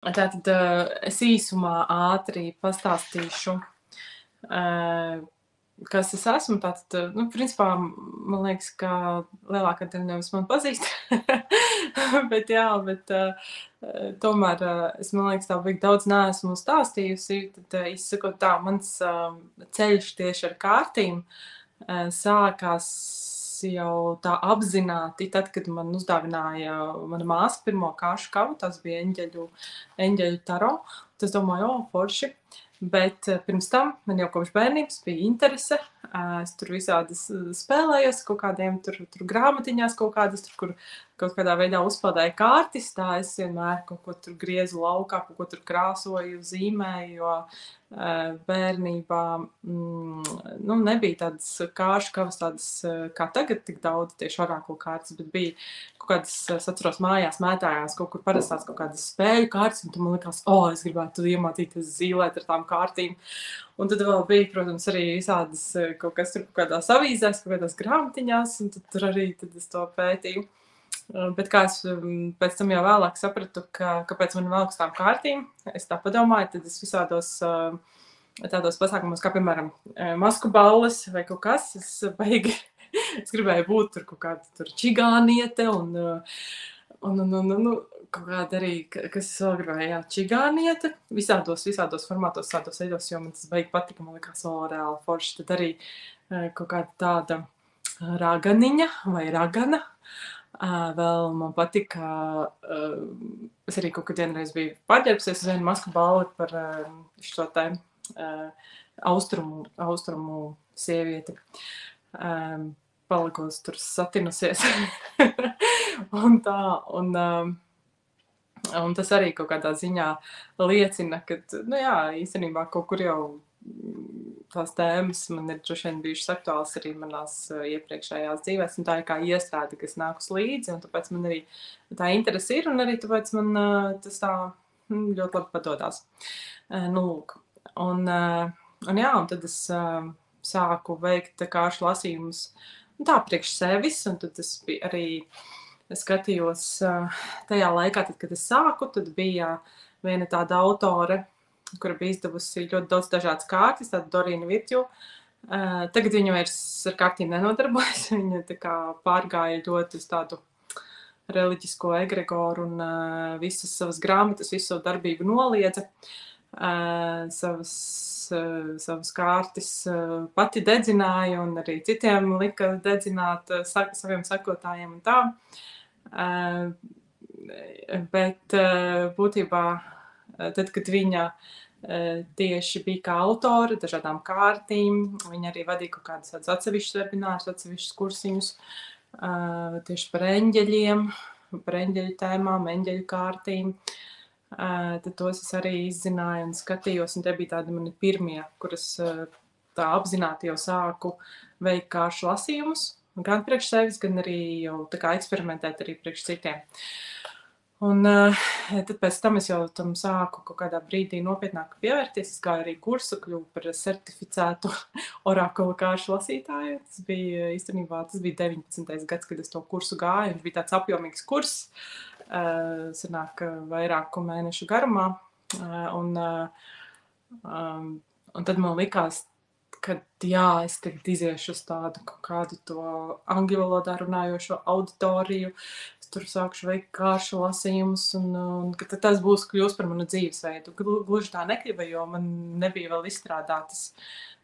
Tātad, es īsumā ātri pastāstīšu, kas es esmu. Tātad, principā, man liekas, ka lielākā daļa no jums mani pazīst. Bet tomēr es, man liekas, tā baigi daudz neesmu stāstījusi. Tad, izsakot tā, mans ceļš tieši ar kārtīm sākās jau tā apzināti, tad, kad man uzdāvināja mana māsa pirmo kāršu kavu. Tas bija eņģeļu taro. Tas domāju, forši. Bet pirms tam man jau kopš bērnības bija interese. Es tur visādi spēlējos kaut kādiem tur grāmatiņās kaut kādas, kur kaut kādā veidā uzpildēju kārtis. Tā es vienmēr kaut ko tur griezu laukā, kaut ko tur krāsoju, zīmēju, jo bērnībā nebija tādas kāršu kavas tādas kā tagad tik daudz tieši orakulu kārtas, bet bija kaut kādas, es atceros, mājās mētājās kaut kur parastās kaut kādas spēļu kārtas, un tad man likās, es gribētu iemācīties zīlēt ar tām kārtīm. Un tad vēl bija, protams, arī visādas kaut kas tur kaut kādās avīzēs, kaut kādās grāmatiņās, un tad tur arī tad es to pētīju. Bet kā es pēc tam jau vēlāk sapratu, kāpēc man vēl uz tām kārtīm, es tā padomāju, tad es visādos tādos pasākumos, kā piemēram masku balles vai kaut kas, es gribēju būt tur kaut kāda tur čigāniete un kaut kāda arī, kas es vēl gribēju, čigāniete, visādos formātos, visādos veidos, jo man tas baigi patika, man likās reāli forši, tad arī kaut kāda tāda raganiņa vai ragana. Vēl man patika, es arī kaut kad vienreiz biju paģērbsies uz vienu masku balli par šo tā austrumu sievieti. Palikos tur satinusies. Un tā, un tas arī kaut kādā ziņā liecina, ka, īstenībā kaut kur jau tās tēmas man ir droši vien bijušas aktuāls arī manās iepriekšējās dzīvēs, un tā ir kā iestrāde, kas nākus līdzi, un tāpēc man arī tā interese ir, un arī tāpēc man tas tā ļoti labi padodās. Lūk. Un tad es sāku veikt kāršu lasījumus tā priekš sevis, un tad es arī skatījos tajā laikā, tad, kad es sāku, tad bija viena tāda autore, kura bija izdevusi ļoti daudz dažādas kārtas, tāda Dorīna Virtju. Tagad viņa vairs ar kārtīm nenodarbojas, viņa tā kā pārgāja ļoti uz tādu reliģisko egregoru un visas savas grāmatas, visu savu darbību noliedza. Savas kārtas pati dedzināja un arī citiem lika dedzināt saviem sekotājiem un tā. Bet būtībā tad, kad viņa tieši bija kā autore dažādām kārtīm, viņa arī vadīja kaut kādus atsevišķus webinārus, atsevišķus kursiņus tieši par eņģeļiem, par eņģeļu tēmām, eņģeļu kārtīm. Tad tos es arī izzināju un skatījos, un te bija tādi mani pirmie, kuras tā apzināti jau sāku veikt kāršu lasījumus, gan priekš sevis, gan arī jau tā kā eksperimentēt arī priekš citiem. Un tad pēc tam es jau tam sāku kaut kādā brīdī nopietnāk pievērties. Es gāju arī kursu, kļuvu par certificētu orakulu kāršu lasītāju. Tas bija 19. gads, kad es to kursu gāju. Viņš bija tāds apjomīgs kurs, sanāk vairāku mēnešu garumā. Un tad man likās, ka es tagad iziešu uz tādu kaut kādu to angļu valodā runājošo auditoriju. Tur sākšu veikt kāršu lasījumus, un ka tas kļūs par manu dzīvesveidu. Gluži tā nekļuva, jo man nebija vēl izstrādātas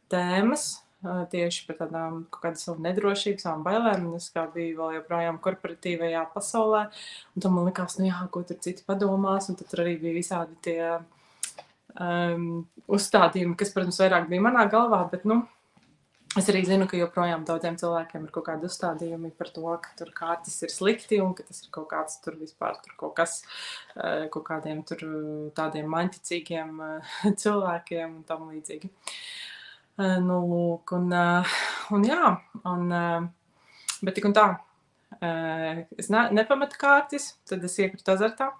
tēmas tieši par tādām kaut kādu savu nedrošību, savām bailēm. Es kā biju vēl joprojām korporatīvajā pasaulē, un tad man likās, ko tur citi padomās, un tad tur arī bija visādi tie uzstādījumi, kas, protams, vairāk bija manā galvā, bet, es arī zinu, ka joprojām daudziem cilvēkiem ir kaut kādi uzstādījumi par to, ka tur kārtas ir slikti un ka tas ir kaut kāds tur vispār tur kaut kas, kaut kādiem tur tādiem maņticīgiem cilvēkiem un tam līdzīgi. Lūk, bet tik un tā, es nepametu kārtas, tad es iekritu azartā.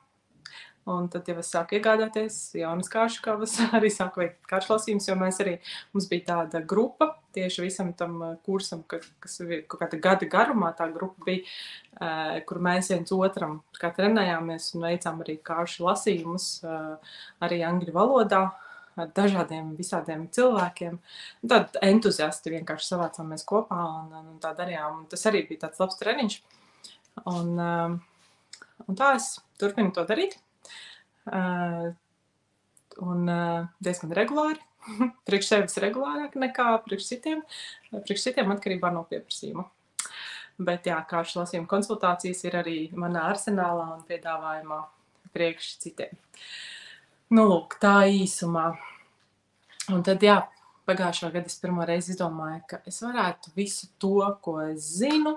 Un tad jau es sāku iegādāties jaunas kāršu kavas, arī sāku veikt kāršu lasījumus, jo mums bija tāda grupa, tieši visam tam kursam, kas kaut kāda gada garumā tā grupa bija, kur mēs viens otram kā trenējāmies un veicām arī kāršu lasījumus, arī angļu valodā, ar dažādiem visādiem cilvēkiem. Tad entuziasti vienkārši savācāmies kopā un tā darījām. Un tas arī bija tāds labs treniņš. Un tā es turpinu to darīt. Un diezgan regulāri. Priekš sevis regulārāk nekā priekš citiem. Priekš citiem atkarībā no pieprasījuma. Bet jā, kāršu lasījuma konsultācijas ir arī manā arsenālā un piedāvājumā priekš citiem. Nu, lūk, tā īsumā. Un tad, jā, pagājušā gada es pirmo reizi izdomāju, ka es varētu visu to, ko es zinu,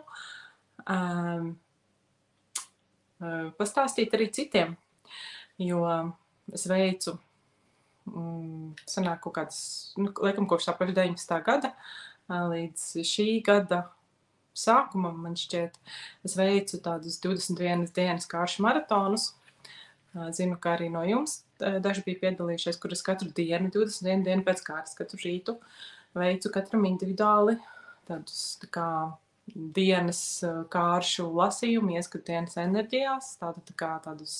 pastāstīt arī citiem. Jo es veicu sanāk kaut kādas, laikam kopš tā paša 19. gada līdz šī gada sākumam, man šķiet, es veicu tādus 21 dienas kāršu maratonus. Zinu, ka arī no jums daži bija piedalījušies, kur es katru dienu, 21 dienu pēc kārtas, katru rītu veicu katram individuāli tādus tā kā dienas kāršu lasījumu, ieskatu dienas enerģijās, tādus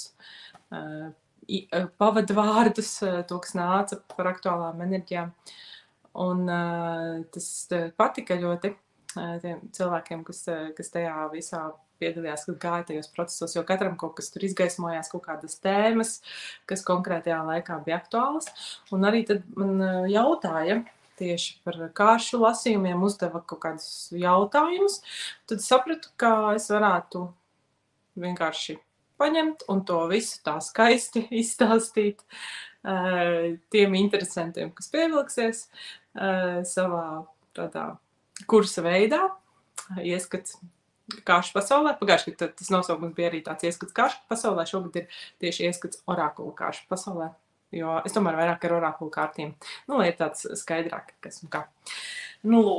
pavadvārdus, to, kas nāca par aktuālām enerģijām. Un tas patika ļoti tiem cilvēkiem, kas tajā visā piedalījās, kad gāja tajos procesos, jo katram kaut kas tur izgaismojās, kaut kādas tēmas, kas konkrētajā laikā bija aktuālas. Un arī tad man jautāja tieši par kāršu lasījumiem, uzdeva kaut kādus jautājumus. Tad sapratu, ka es varētu vienkārši paņemt un to visu tā skaisti izstāstīt tiem interesantiem, kas pievilksies savā tādā kursa veidā. Ieskats kāršu pasaulē. Pagājuši, ka tas nosaukums bija arī tāds ieskats kāršu pasaulē. Šogad ir tieši ieskats orakulu kāršu pasaulē. Jo es tomēr vairāk ar orakulu kārtīm. Nu, lai ir tāds skaidrāk, kas un kā. Nu, lūk.